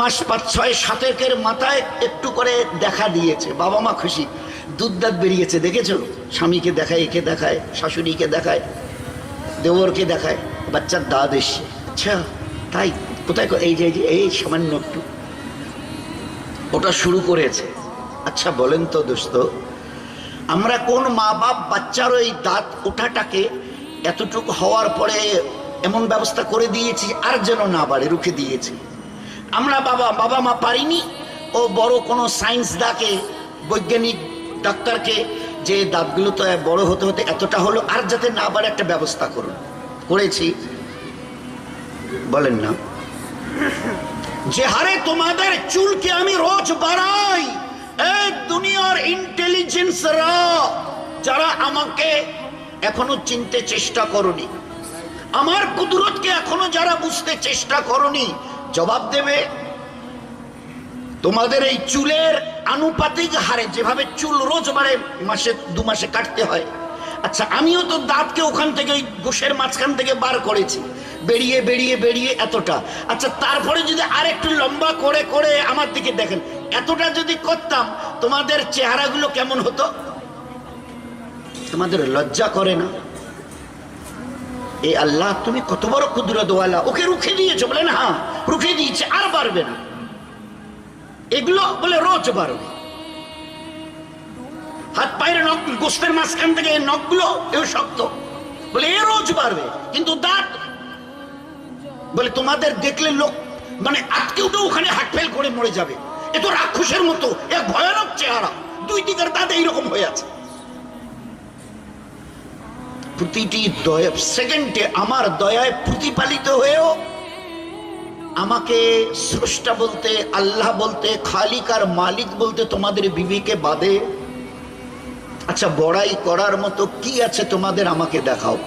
মাস 5-6-7 মাথায় একটু করে দেখা দিয়েছে, বাবা মা খুশি, দুধ দাঁত বেরিয়েছে, দেখেছো? স্বামীকে দেখায়, একে দেখায়, শাশুড়িকে দেখায়, দেওরকে দেখায়, বাচ্চার দাঁত এসছে। আচ্ছা তাই? কোথায়? এই যে এই সামান্য একটু ওটা শুরু করেছে। আচ্ছা বলেন তো দোস্ত, আমরা কোন মা বাপ বাচ্চার ওই দাঁত ওঠাটাকে এতটুকু হওয়ার পরে এমন ব্যবস্থা করে দিয়েছি আর যেন না বাড়ে, রুখে দিয়েছি? আমরা বাবা মা পারিনি ও বড় কোনো সায়েন্স দাকে, বৈজ্ঞানিক ডাক্তারকে, যে দাঁতগুলো তো বড় হতে হতে এতটা হলো, আর যাতে না বাড়ে একটা ব্যবস্থা করুন, করেছি? বলেন না? যে হারে তোমাদের চুলকে আমি রোজ বাড়াই, এই দুনিয়ার ইন্টেলিজেন্সরা যারা আমাকে এখনো চিনতে চেষ্টা করনি, আমার কুদরতকে এখনো যারা বুঝতে চেষ্টা করনি, জবাব দেবে তোমাদের এই চুলের আনুপাতিক হারে যেভাবে চুল রোজ বাড়ে, মাসে 2 মাসে কাটতে হয়। আচ্ছা আমিও তো দাঁতকে ওখান থেকে ওই গোশের মাঝখান থেকে বার করেছি, বেরিয়ে বেরিয়ে বেরিয়ে এতটা। আচ্ছা তারপরে যদি আর একটু লম্বা করে করে আমার দিকে দেখেন, এতটা যদি করতাম তোমাদের চেহারাগুলো কেমন হতো? তোমাদের লজ্জা করে না? এ আল্লাহ তুমি কত বড় কুদরতওয়ালা, ওকে রুখে দিয়েছো। বলেন হ্যাঁ রুখে দিয়েছে, আর বাড়বে না। এগুলো বলে রোজ বাড়বে। হাত পায়ের নখ, গোস্তের মাঝখান থেকে এই নখগুলো এও শক্ত, বলে এ রোজ বাড়বে। কিন্তু দাঁত বলে তোমাদের দেখলে লোক মানে আটকে উঠে ওখানে হাট ফেল করে মরে যাবে, এ তো রাক্ষসের মতো, এক ভয়ানক চেহারা, 2 দিকের দাঁত এইরকম হয়ে আছে। প্রতিটি সেকেন্ডে আমার দয়ায় প্রতিপালিত হয়েও আমাকে স্রষ্টা বলতে, আল্লাহ বলতে, খালিক আর মালিক বলতে তোমাদের বিবিকে বাদে। আচ্ছা বড়াই করার মতো কি আছে তোমাদের? আমাকে দেখাও।